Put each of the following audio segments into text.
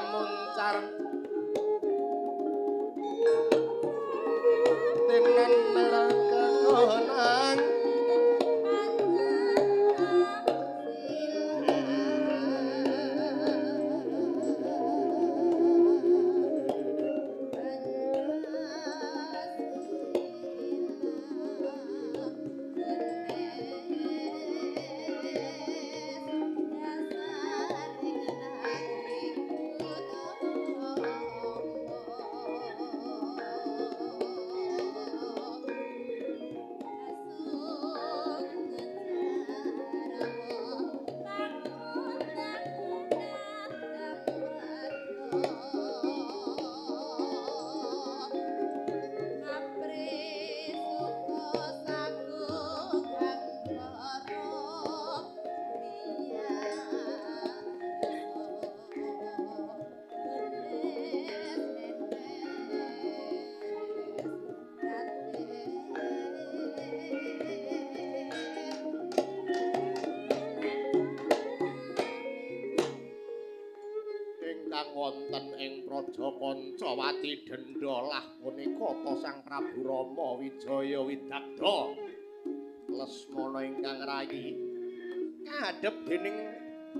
muncar tinan kakonang wonten ing Praja Pancawati Dendhalah punika ta Sang Prabu Rama Wijaya Widagda Lesmana ingkang rayi kadhep dening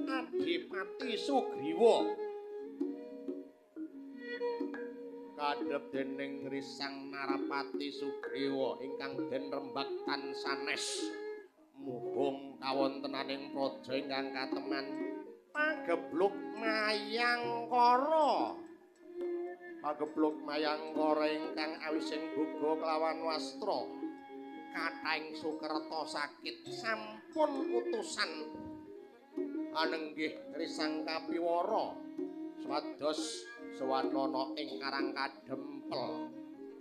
Adipati Sugriwa kadhep dening Risang Narapati Sugriwa ingkang den rembaktan sanes muhung kawontenaning praja ingkang kateman pagebluk mayangkara ingkang awising boga kelawan wastra kathahing sukerta sakit sampun utusan anenggih Risang Kapiwara swados sawanana ing Karang Kadempel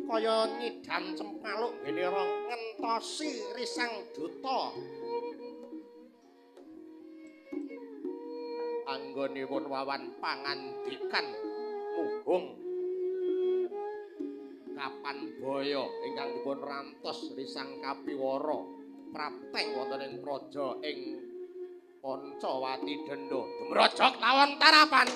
kaya nyidam cempaluk genera ngentosi Risang Duta anggonipun wawan pangandikan muhung kapan baya ingkang dipun rantos Risang Kapiwara prapteng wonten ing praja ing Pancawati Dendha dumrajak lawan tarapan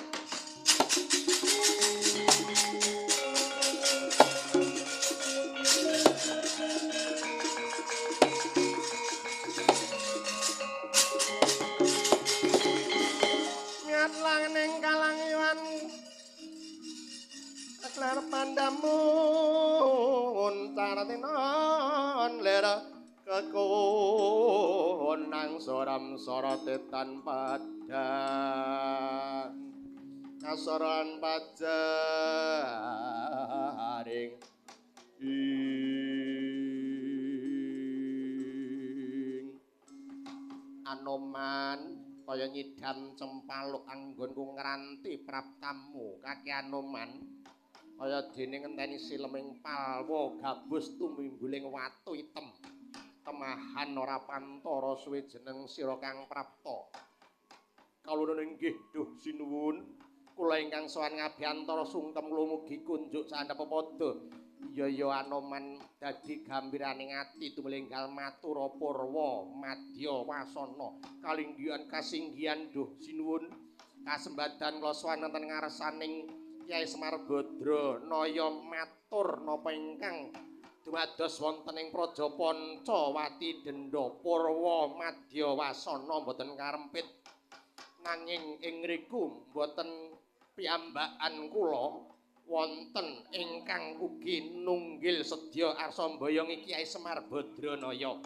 ning kalangiwan aklar pandamun taratinon lera kekonang soram sorotetan padan kasoran pajaring Anoman kaya nyidam cempaluk anggonku ngranti praptamu kaki Anoman kaya dene ngenteni sileming palwa gabus tumimbuling watu item temahan ora pantara suwe jeneng sira Kang Prapta kawula inggih duh sinuwun kula ingkang sowan ngabiyantara sungkem kula mugi kunjuk sandhap pepada iya Anoman dadi gambiraning ati tumlinggal matura Purwa Madya Wasana kalinggihan kasinggihan duh sinuwun kasembadan kula sowan wonten ngarsaning Kyai Semar Badra Naya matur napa ingkang dumados wonten ing Praja Pancawati Dendha Purwa Madya Wasana mboten karempit nanging ing ngriku mboten piyambakan kula wonten ingkang ugi nunggil sedya arsa mboyongi Kyai Semar Badranaya.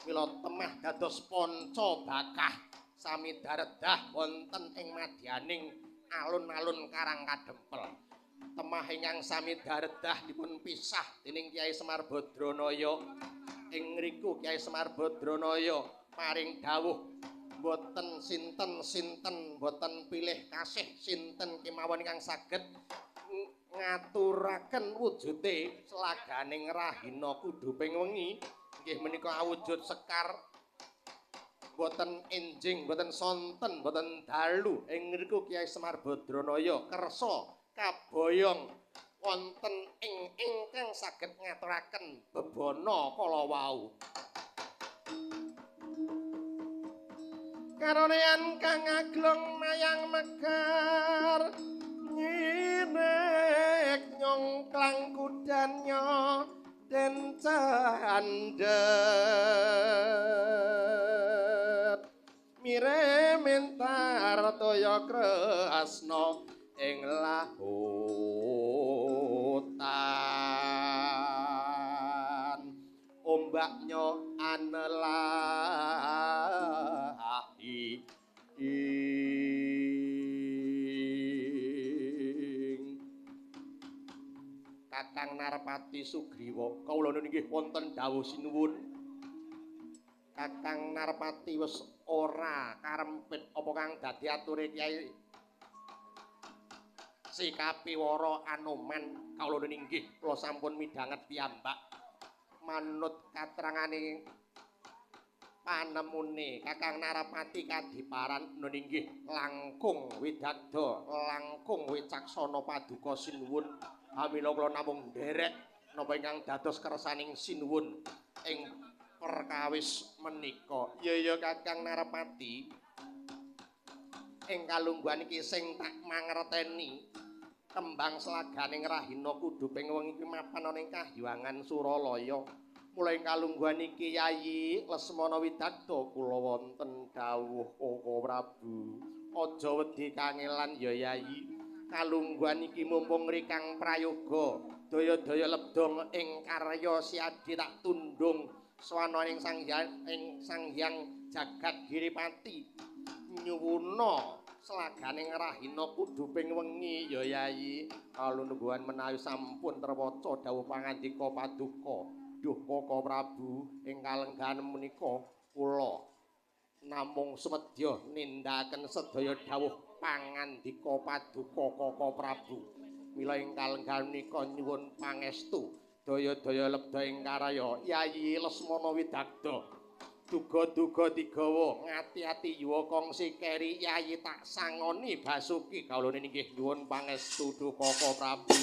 Mila temah dados panca bakah sami daredah wonten ing madyaning alun-alun Karang Kadempel. Temah ingkang sami daredah dipun pisah dening Kyai Semar Badranaya. Ing ngriku Kyai Semar Badranaya paring dawuh boten sinten-sinten boten pilih kasih sinten kemawon ingkang saged ngaturaken wujude selaganing rahina kuduping wengi nggih menika awujud sekar boten enjing boten sonten boten dalu ing ngriku Kyai Semar Badranaya kersa kaboyong wonten ing ingkang saged ngaturaken bebana kala wau. karonean kang aglong mayang mekar nyinek nyongklang kudanyo den candhet mire mentar toya kresna ing lautan ombaknya anelahi Kakang Narpati Sugriwa kawula nggih wonten dawuh sinuwun Kakang Narpati wis ora karempit apa kang dadi ature Kyai Sikapiwara Anoman kawula nggih kula sampun midhanget piyambak manut katerangane panemune Kakang Narpati Kadiparan nggih langkung widagda langkung wicaksana paduka sinuwun amila kula namung nderek napa ingkang dados kersaning sinuwun ing perkawis menika ya Kakang Narpati ing kalungguhan iki sing tak mangerteni kembang selaganing Rahina kudu ping wengi mapan ana ing Kahyangan Suralaya mulai kalungguhan iki Yayi Lesmana Widagda kula wonten dawuh Koko Prabu aja wedi kangelan ya Yayi kalungguhan iki mumpung rikang prayoga daya-daya lebdong ing karya siadi tak tundung swana ing Sang Hyang Jagat Giripati nyuwuna selaganing Rahina kudu ping wengi ya Yayi kalungguhan menawi sampun terwaca dawuh pangandika paduka duh Koko Prabu ing kalenggahan menika kula namung sumedya nindakaken sedaya dawuh pangandika paduka Koko Prabu mila ing kalenggahan menika nyuwun pangestu daya-daya lebda ing karya Yayi Lesmana Widagda duga-duga digawa ngati-ati yuwa kongsi keri Yayi tak sangoni Basuki kawula nggih nyuwun pangestu Duh Koko Prabu